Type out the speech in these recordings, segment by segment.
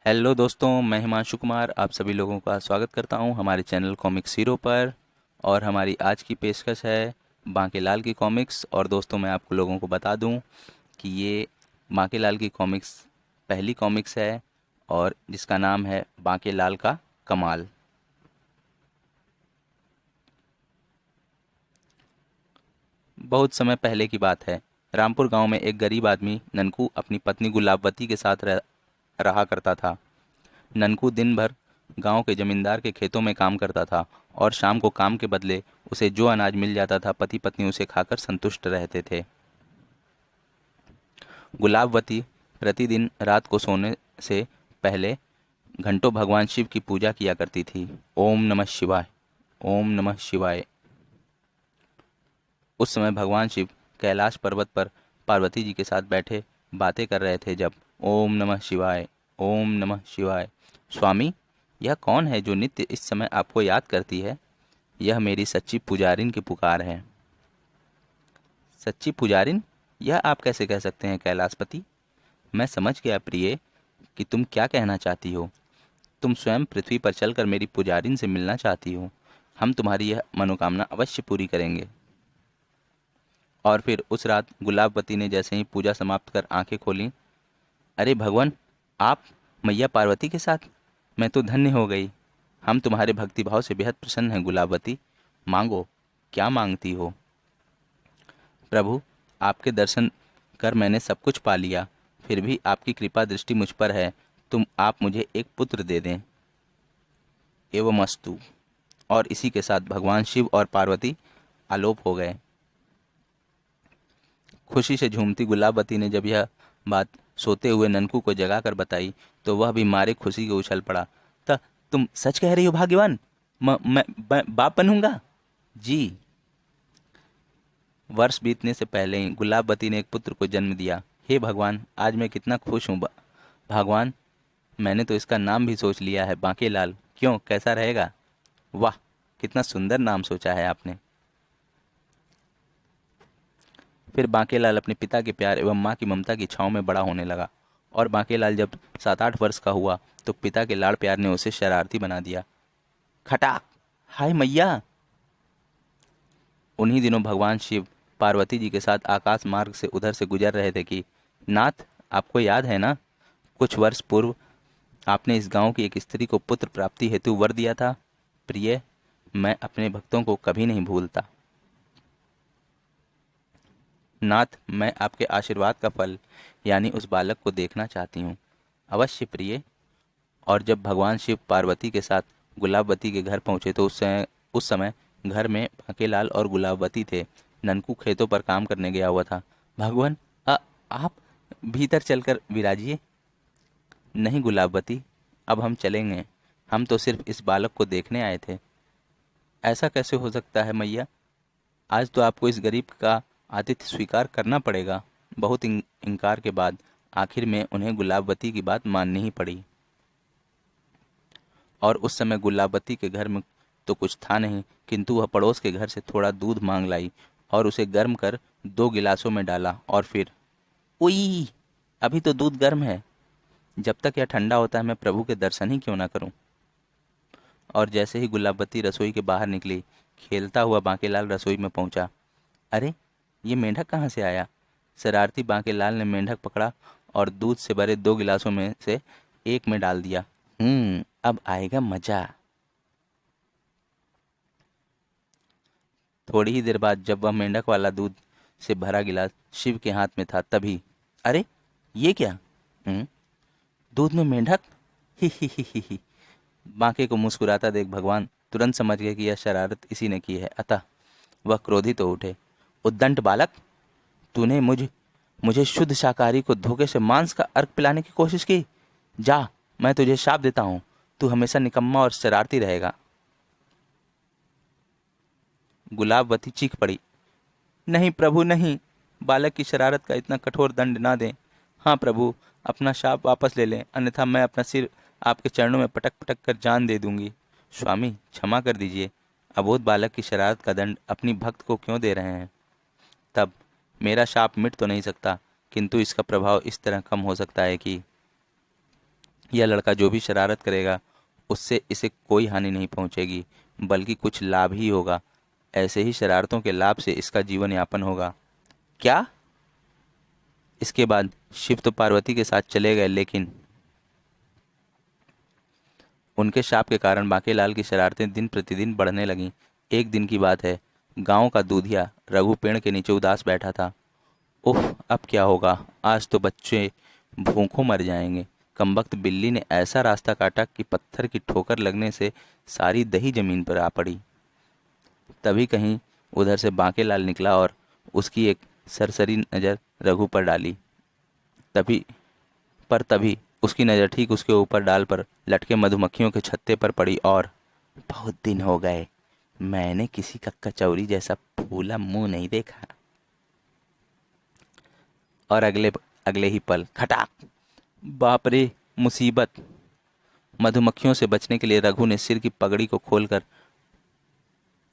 Hello दोस्तों, मैं हिमांशु कुमार आप सभी लोगों का स्वागत करता हूं हमारे चैनल कॉमिक्स हीरो पर। और हमारी आज की पेशकश है बांकेलाल की कॉमिक्स। और दोस्तों, मैं आपको लोगों को बता दूं कि ये बांकेलाल की कॉमिक्स पहली कॉमिक्स है और जिसका नाम है बांकेलाल का कमाल। बहुत समय पहले की बात है। रामपुर गांव में एक गरीब आदमी ननकू अपनी पत्नी गुलाबवती के साथ रहा करता था। ननकू दिन भर गांव के जमींदार के खेतों में काम करता था और शाम को काम के बदले उसे जो अनाज मिल जाता था पति पत्नी उसे खाकर संतुष्ट रहते थे। गुलाबवती प्रतिदिन रात को सोने से पहले घंटों भगवान शिव की पूजा किया करती थी। ओम नमः शिवाय, ओम नमः शिवाय। उस समय भगवान शिव कैलाश पर्वत पर पार्वती जी के साथ बैठे बातें कर रहे थे जब ओम नमः शिवाय, ओम नमः शिवाय। स्वामी, यह कौन है जो नित्य इस समय आपको याद करती है? यह मेरी सच्ची पुजारिन की पुकार है। सच्ची पुजारिन? यह आप कैसे कह सकते हैं कैलाशपति? मैं समझ गया प्रिय कि तुम क्या कहना चाहती हो। तुम स्वयं पृथ्वी पर चलकर मेरी पुजारिन से मिलना चाहती हो। हम तुम्हारी यह मनोकामना अवश्य पूरी करेंगे। और फिर उस रात गुलाबवती ने जैसे ही पूजा समाप्त कर आंखें खोलीं, अरे भगवान, आप मैया पार्वती के साथ? मैं तो धन्य हो गई। हम तुम्हारे भक्तिभाव से बेहद प्रसन्न हैं गुलाबवती। मांगो, क्या मांगती हो? प्रभु, आपके दर्शन कर मैंने सब कुछ पा लिया, फिर भी आपकी कृपा दृष्टि मुझ पर है। आप मुझे एक पुत्र दे दें। एवं अस्तु। और इसी के साथ भगवान शिव और पार्वती आलोप हो गए। खुशी से झूमती गुलाबवती ने जब यह बात सोते हुए ननकू को जगाकर बताई तो वह भी मारे खुशी के उछल पड़ा। त तुम सच कह रही हो भाग्यवान? मैं बाप बनूंगा? जी। वर्ष बीतने से पहले ही गुलाबवती ने एक पुत्र को जन्म दिया। हे भगवान, आज मैं कितना खुश हूँ। भगवान, मैंने तो इसका नाम भी सोच लिया है, बांकेलाल। क्यों, कैसा रहेगा? वाह, कितना सुंदर नाम सोचा है आपने। फिर बांकेलाल अपने पिता के प्यार एवं माँ की ममता की छाँव में बड़ा होने लगा। और बांकेलाल जब 7-8 वर्ष का हुआ तो पिता के लाड़ प्यार ने उसे शरारती बना दिया। खटाक! हाय मैया! उन्हीं दिनों भगवान शिव पार्वती जी के साथ आकाश मार्ग से उधर से गुजर रहे थे कि नाथ, आपको याद है ना, कुछ वर्ष पूर्व आपने इस गांव की एक स्त्री को पुत्र प्राप्ति हेतु वर दिया था। प्रिय, मैं अपने भक्तों को कभी नहीं भूलता। नाथ, मैं आपके आशीर्वाद का फल यानी उस बालक को देखना चाहती हूँ। अवश्य प्रिय। और जब भगवान शिव पार्वती के साथ गुलाबवती के घर पहुंचे तो उस समय घर में बांकेलाल और गुलाबवती थे। ननकू खेतों पर काम करने गया हुआ था। भगवान, आप भीतर चलकर विराजिए। नहीं गुलाबवती, अब हम चलेंगे। हम तो सिर्फ इस बालक को देखने आए थे। ऐसा कैसे हो सकता है मैया? आज तो आपको इस गरीब का आतिथ्य स्वीकार करना पड़ेगा। बहुत इनकार के बाद आखिर में उन्हें गुलाबवती की बात माननी ही पड़ी। और उस समय गुलाबवती के घर में तो कुछ था नहीं, किंतु वह पड़ोस के घर से थोड़ा दूध मांग लाई और उसे गर्म कर 2 गिलासों में डाला और फिर, उई, अभी तो दूध गर्म है। जब तक यह ठंडा होता है मैं प्रभु के दर्शन ही क्यों ना करूं। और जैसे ही गुलाबवती रसोई के बाहर निकली, खेलता हुआ बांकेलाल रसोई में पहुंचा। अरे, ये मेंढक कहाँ से आया? शरारती बांकेलाल ने मेंढक पकड़ा और दूध से भरे 2 गिलासों में से एक में डाल दिया। अब आएगा मजा। थोड़ी ही देर बाद जब वह मेंढक वाला दूध से भरा गिलास शिव के हाथ में था तभी, अरे, ये क्या? हम्म दूध में मेंढक? ही। बांके को मुस्कुराता देख भगवान तुरंत समझ गए कि यह शरारत इसी ने की है। अतः वह क्रोधित हो उठे। उद्दंड बालक, तूने मुझे शुद्ध शाकाहारी को धोखे से मांस का अर्क पिलाने की कोशिश की। जा, मैं तुझे शाप देता हूँ। तू हमेशा निकम्मा और शरारती रहेगा। गुलाबवती चीख पड़ी। नहीं प्रभु, नहीं। बालक की शरारत का इतना कठोर दंड ना दें। हाँ प्रभु, अपना शाप वापस ले लें, अन्यथा मैं अपना सिर आपके चरणों में पटक पटक कर जान दे दूंगी। स्वामी, क्षमा कर दीजिए। अबोध बालक की शरारत का दंड अपनी भक्त को क्यों दे रहे हैं? तब मेरा शाप मिट तो नहीं सकता, किंतु इसका प्रभाव इस तरह कम हो सकता है कि यह लड़का जो भी शरारत करेगा उससे इसे कोई हानि नहीं पहुंचेगी, बल्कि कुछ लाभ ही होगा। ऐसे ही शरारतों के लाभ से इसका जीवन यापन होगा। क्या? इसके बाद शिव तो पार्वती के साथ चले गए, लेकिन उनके शाप के कारण बांकेलाल की शरारतें दिन प्रतिदिन बढ़ने लगीं। एक दिन की बात है, गांव का दूधिया रघु पेड़ के नीचे उदास बैठा था। उफ, अब क्या होगा, आज तो बच्चे भूखों मर जाएंगे। कमबख्त बिल्ली ने ऐसा रास्ता काटा कि पत्थर की ठोकर लगने से सारी दही जमीन पर आ पड़ी। तभी कहीं उधर से बांकेलाल निकला और उसकी एक सरसरी नज़र रघु पर डाली। तभी उसकी नज़र ठीक उसके ऊपर डाल पर लटके मधुमक्खियों के छत्ते पर पड़ी और बहुत दिन हो गए मैंने किसी का कचौरी जैसा फूला मुंह नहीं देखा। और अगले अगले ही पल खटाक! बाप रे, मुसीबत! मधुमक्खियों से बचने के लिए रघु ने सिर की पगड़ी को खोलकर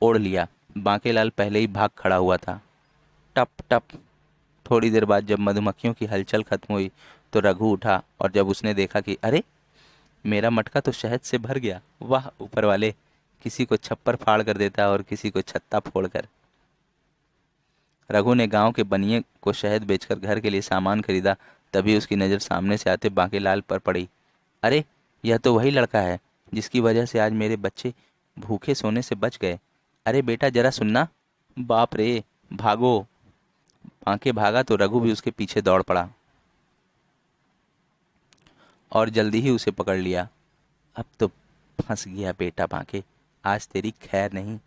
ओढ़ लिया। बांकेलाल पहले ही भाग खड़ा हुआ था। टप टप। थोड़ी देर बाद जब मधुमक्खियों की हलचल खत्म हुई तो रघु उठा, और जब उसने देखा कि अरे, मेरा मटका तो शहद से भर गया। वाह ऊपर वाले, किसी को छप्पर फाड़ कर देता और किसी को छत्ता फोड़कर। रघु ने गांव के बनिए को शहद बेचकर घर के लिए सामान खरीदा। तभी उसकी नज़र सामने से आते बांकेलाल पर पड़ी। अरे, यह तो वही लड़का है जिसकी वजह से आज मेरे बच्चे भूखे सोने से बच गए। अरे बेटा, जरा सुनना। बाप रे, भागो! बांके भागा तो रघु भी उसके पीछे दौड़ पड़ा और जल्दी ही उसे पकड़ लिया। अब तो फंस गया बेटा बांके, आज तेरी खैर नहीं।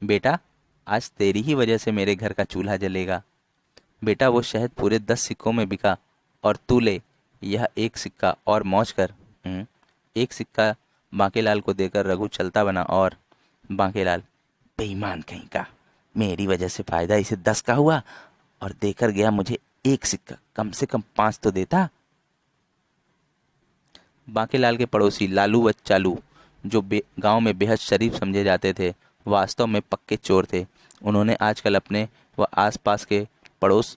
बेटा, आज तेरी ही वजह से मेरे घर का चूल्हा जलेगा। बेटा, वो शहद पूरे 10 सिक्कों में बिका, और तू ले यह एक सिक्का और मौज कर। एक सिक्का बांकेलाल को देकर रघु चलता बना। और बांकेलाल, बेईमान कहीं का, मेरी वजह से फायदा इसे 10 का हुआ और देकर गया मुझे एक सिक्का, कम से कम 5 तो देता। बांकेलाल के पड़ोसी लालू व चालू, जो गांव में बेहद शरीफ समझे जाते थे, वास्तव में पक्के चोर थे। उन्होंने आजकल अपने व पड़ोस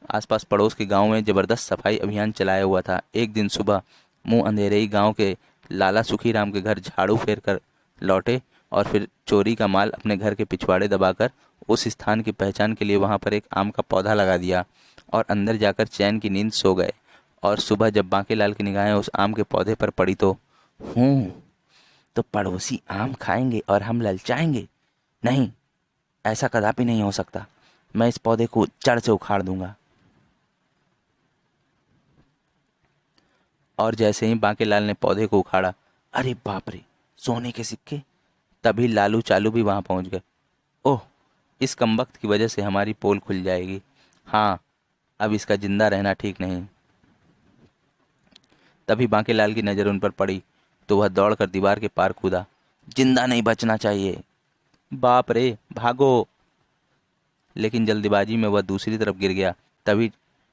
आसपास पड़ोस के गांव में जबरदस्त सफाई अभियान चलाया हुआ था। एक दिन सुबह मुंह अंधेरे ही गांव के लाला सुखीराम के घर झाड़ू फेर कर लौटे और फिर चोरी का माल अपने घर के पिछवाड़े दबाकर उस स्थान की पहचान के लिए वहां पर एक आम का पौधा लगा दिया और अंदर जाकर चैन की नींद सो गए। और सुबह जब बांकेलाल की निगाहें उस आम के पौधे पर पड़ी तो तो पड़ोसी आम खाएंगे और हम ललचाएंगे? नहीं, ऐसा कदापि नहीं हो सकता। मैं इस पौधे को जड़ से उखाड़ दूंगा। और जैसे ही बांकेलाल ने पौधे को उखाड़ा, अरे बाप रे, सोने के सिक्के! तभी लालू चालू भी वहां पहुंच गए। ओह, इस कमबख्त की वजह से हमारी पोल खुल जाएगी। हाँ, अब इसका जिंदा रहना ठीक नहीं। तभी बांकेलाल की नज़र उन पर पड़ी तो वह दौड़कर दीवार के पार कूदा। जिंदा नहीं बचना चाहिए। बाप रे, भागो! लेकिन जल्दबाजी में वह दूसरी तरफ गिर गया।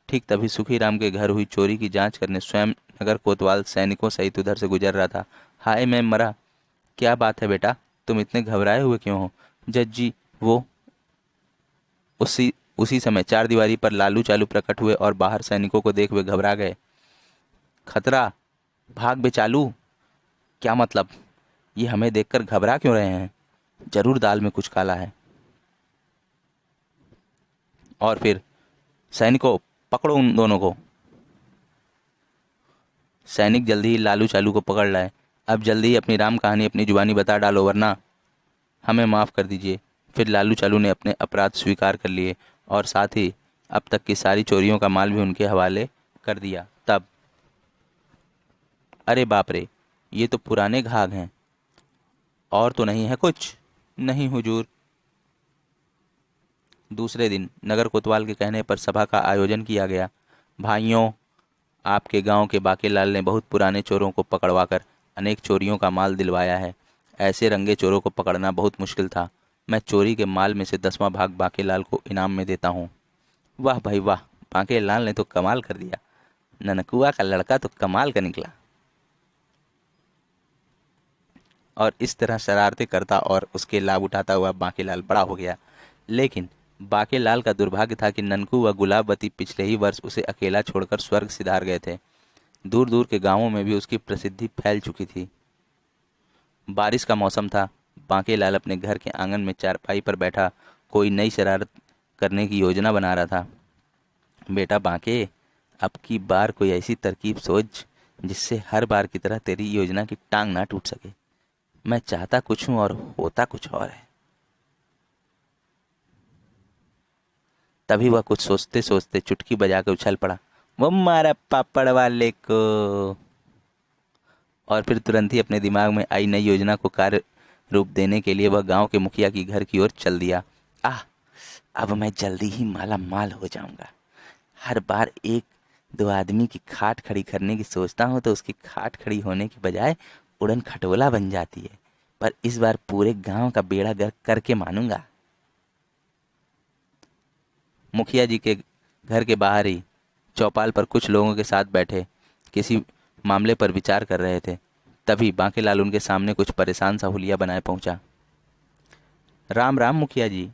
ठीक तभी सुखीराम के घर हुई चोरी की जांच करने स्वयं नगर कोतवाल सैनिकों सहित उधर से गुजर रहा था। हाय, मैं मरा! क्या बात है बेटा, तुम इतने घबराए हुए क्यों हो? जज जी, वो उसी समय चारदीवारी पर लालू चालू प्रकट हुए और बाहर सैनिकों को देख हुए घबरा गए। खतरा! भाग बे चालू! क्या मतलब? ये हमें देखकर घबरा क्यों रहे हैं? जरूर दाल में कुछ काला है। और फिर, सैनिकों, पकड़ो उन दोनों को! सैनिक जल्दी ही लालू चालू को पकड़ लाए। अब जल्दी ही अपनी राम कहानी अपनी जुबानी बता डालो, वरना हमें माफ़ कर दीजिए। फिर लालू चालू ने अपने अपराध स्वीकार कर लिए और साथ ही अब तक की सारी चोरियों का माल भी उनके हवाले कर दिया। तब, अरे बाप रे, ये तो पुराने घाघ हैं। और तो नहीं है कुछ? नहीं हुजूर। दूसरे दिन नगर कोतवाल के कहने पर सभा का आयोजन किया गया। भाइयों, आपके गांव के बाकेलाल ने बहुत पुराने चोरों को पकड़वाकर अनेक चोरियों का माल दिलवाया है। ऐसे रंगे चोरों को पकड़ना बहुत मुश्किल था। मैं चोरी के माल में से 10वां भाग बाकेलाल को इनाम में देता हूँ। वाह भाई वाह, बाकेलाल ने तो कमाल कर दिया। ननकुआ का लड़का तो कमाल का निकला। और इस तरह शरारतें करता और उसके लाभ उठाता हुआ बाकेलाल बड़ा हो गया। लेकिन बाकेलाल का दुर्भाग्य था कि ननकू व गुलाबवती पिछले ही वर्ष उसे अकेला छोड़कर स्वर्ग सिधार गए थे। दूर दूर के गांवों में भी उसकी प्रसिद्धि फैल चुकी थी। बारिश का मौसम था। बांकेलाल अपने घर के आंगन में चारपाई पर बैठा कोई नई शरारत करने की योजना बना रहा था। बेटा बांके, अब की बार कोई ऐसी तरकीब सोच जिससे हर बार की तरह तेरी योजना की टांग ना टूट सके। मैं चाहता कुछ हूं और होता कुछ और है। तभी वह कुछ सोचते सोचते चुटकी बजा के उछल पड़ा, वो मारा पापड़ वाले को। और फिर तुरंत ही अपने दिमाग में आई नई योजना को कार्य रूप देने के लिए वह गांव के मुखिया की घर की ओर चल दिया। आह, अब मैं जल्दी ही माला माल हो जाऊंगा। हर बार एक दो आदमी की खाट खड़ी करने की सोचता हूँ तो उसकी खाट खड़ी होने की बजाय उड़न खटोला बन जाती है। पर इस बार पूरे गांव का बेड़ा गर्क करके मानूंगा। मुखिया जी के घर के बाहर ही चौपाल पर कुछ लोगों के साथ बैठे किसी मामले पर विचार कर रहे थे। तभी बांकेलाल उनके सामने कुछ परेशान सा हुलिया बनाए पहुंचा। राम राम मुखिया जी।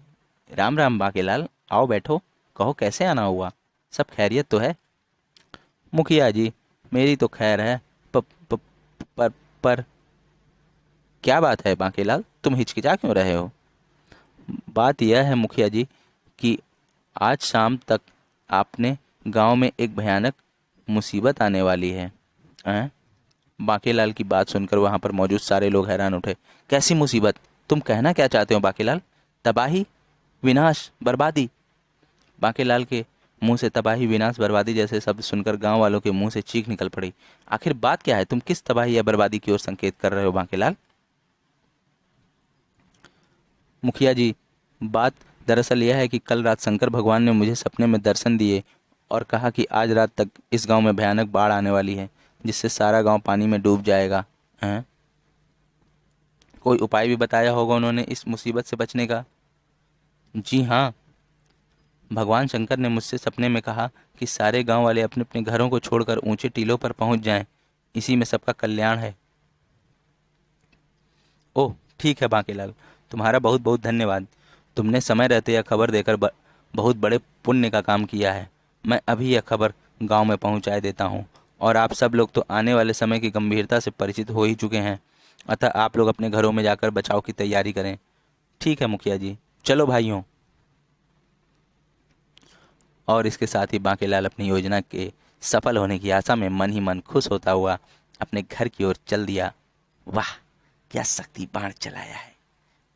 राम राम बांकेलाल, आओ बैठो। कहो कैसे आना हुआ, सब खैरियत तो है? मुखिया जी, मेरी तो खैर है। प, प, पर पर क्या बात है बांकेलाल, तुम हिचकिचा क्यों रहे हो? बात यह है मुखिया जी कि आज शाम तक आपने गांव में एक भयानक मुसीबत आने वाली है। हैं? बांकेलाल की बात सुनकर वहां पर मौजूद सारे लोग हैरान उठे। कैसी मुसीबत? तुम कहना क्या चाहते हो बांकेलाल? तबाही, विनाश, बर्बादी? बांकेलाल के मुंह से तबाही, विनाश, बर्बादी जैसे शब्द सुनकर गांव वालों के मुंह से चीख निकल पड़ी। आखिर बात क्या है? तुम किस तबाही या बर्बादी की ओर संकेत कर रहे हो बांकेलाल? मुखिया जी, बात दरअसल यह है कि कल रात शंकर भगवान ने मुझे सपने में दर्शन दिए और कहा कि आज रात तक इस गांव में भयानक बाढ़ आने वाली है, जिससे सारा गांव पानी में डूब जाएगा। हैं? कोई उपाय भी बताया होगा उन्होंने इस मुसीबत से बचने का? जी हाँ, भगवान शंकर ने मुझसे सपने में कहा कि सारे गांव वाले अपने अपने घरों को छोड़कर ऊंचे टीलों पर पहुंच जाएं। इसी में सबका कल्याण है। ओह, ठीक है बांकेलाल, तुम्हारा बहुत बहुत धन्यवाद। तुमने समय रहते यह खबर देकर बहुत बड़े पुण्य का काम किया है। मैं अभी यह खबर गांव में पहुंचाए देता हूं। और आप सब लोग तो आने वाले समय की गंभीरता से परिचित हो ही चुके हैं। अतः आप लोग अपने घरों में जाकर बचाव की तैयारी करें। ठीक है मुखिया जी, चलो भाइयों। और इसके साथ ही बांकेलाल अपनी योजना के सफल होने की आशा में मन ही मन खुश होता हुआ अपने घर की ओर चल दिया। वाह, क्या शक्ति बाण चलाया है!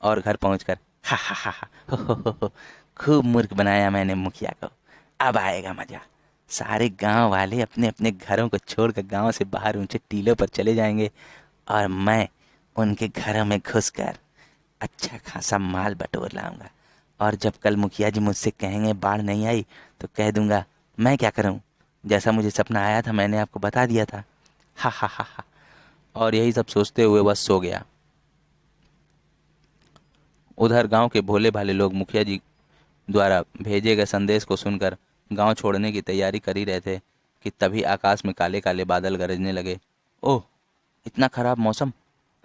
और घर पहुंचकर हा हो, खूब मूर्ख बनाया मैंने मुखिया को। अब आएगा मजा। सारे गांव वाले अपने अपने घरों को छोड़कर गांव से बाहर ऊंचे टीलों पर चले जाएंगे और मैं उनके घरों में घुसकर अच्छा खासा माल बटोर लाऊंगा। और जब कल मुखिया जी मुझसे कहेंगे बाढ़ नहीं आई, तो कह दूंगा मैं क्या करूं, जैसा मुझे सपना आया था मैंने आपको बता दिया था। हा। और यही सब सोचते हुए वह सो गया। उधर गांव के भोले भाले लोग मुखिया जी द्वारा भेजे गए संदेश को सुनकर गांव छोड़ने की तैयारी कर ही रहे थे कि तभी आकाश में काले काले बादल गरजने लगे। ओह, इतना खराब मौसम!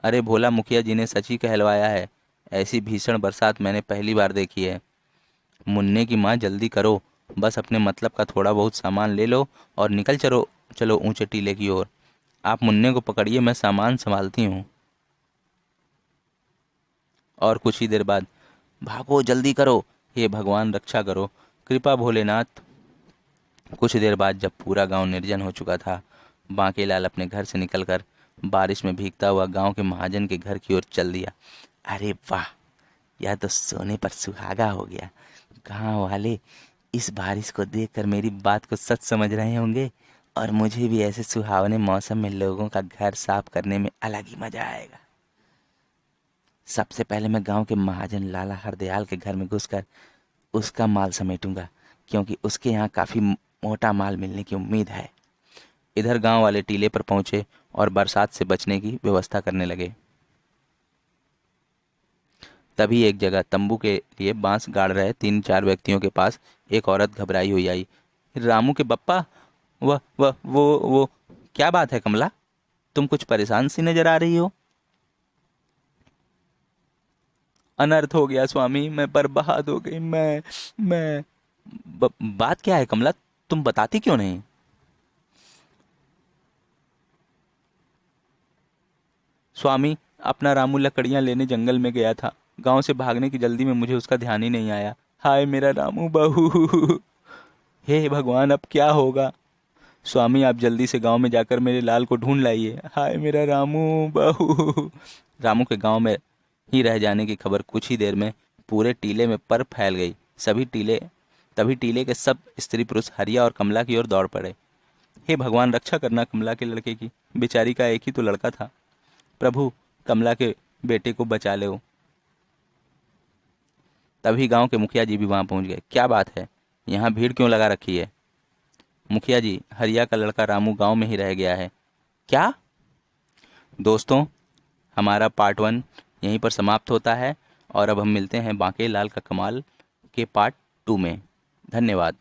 अरे भोला मुखिया जी ने सच ही कहलवाया है। ऐसी भीषण बरसात मैंने पहली बार देखी है। मुन्ने की माँ जल्दी करो, बस अपने मतलब का थोड़ा बहुत सामान ले लो और निकल चलो चलो ऊंचे टीले की ओर। आप मुन्ने को पकड़िए, मैं सामान संभालती हूँ। और कुछ ही देर बाद, भागो जल्दी करो, हे भगवान रक्षा करो, कृपा भोलेनाथ। कुछ देर बाद जब पूरा गांव निर्जन हो चुका था, बांकेलाल अपने घर से निकलकर बारिश में भीगता हुआ गांव के महाजन के घर की ओर चल दिया। अरे वाह, यह तो सोने पर सुहागा हो गया। गांव वाले इस बारिश को देखकर मेरी बात को सच समझ रहे होंगे और मुझे भी ऐसे सुहावने मौसम में लोगों का घर साफ करने में अलग ही मजा आएगा। सबसे पहले मैं गांव के महाजन लाला हरदयाल के घर में घुसकर उसका माल समेटूंगा, क्योंकि उसके यहाँ काफ़ी मोटा माल मिलने की उम्मीद है। इधर गांव वाले टीले पर पहुंचे और बरसात से बचने की व्यवस्था करने लगे। तभी एक जगह तंबू के लिए बांस गाड़ रहे तीन चार व्यक्तियों के पास एक औरत घबराई हुई आई। रामू के बप्पा, वह वो क्या बात है कमला, तुम कुछ परेशान सी नजर आ रही हो? अनर्थ हो गया स्वामी, मैं बर्बाद हो गई। मैं बात क्या है कमला, तुम बताती क्यों नहीं? स्वामी, अपना रामू लकड़ियाँ लेने जंगल में गया था। गांव से भागने की जल्दी में मुझे उसका ध्यान ही नहीं आया। हाय मेरा रामू बहू। हे भगवान, अब क्या होगा। स्वामी, आप जल्दी से गांव में जाकर मेरे लाल को ढूंढ लाइए। हाय मेरा रामू बहू। रामू के गांव में ही रह जाने की खबर कुछ ही देर में पूरे टीले में पर फैल गई। तभी टीले के सब स्त्री पुरुष हरिया और कमला की ओर दौड़ पड़े। हे भगवान, रक्षा करना कमला के लड़के की। बेचारी का एक ही तो लड़का था। प्रभु, कमला के बेटे को बचा लो। तभी गांव के मुखिया जी भी वहां पहुंच गए। क्या बात है, यहाँ भीड़ क्यों लगा रखी है। मुखिया जी, हरिया का लड़का रामू गांव में ही रह गया है। क्या। दोस्तों, हमारा पार्ट 1 यहीं पर समाप्त होता है और अब हम मिलते हैं बांके लाल का कमाल के पार्ट 2 में। धन्यवाद।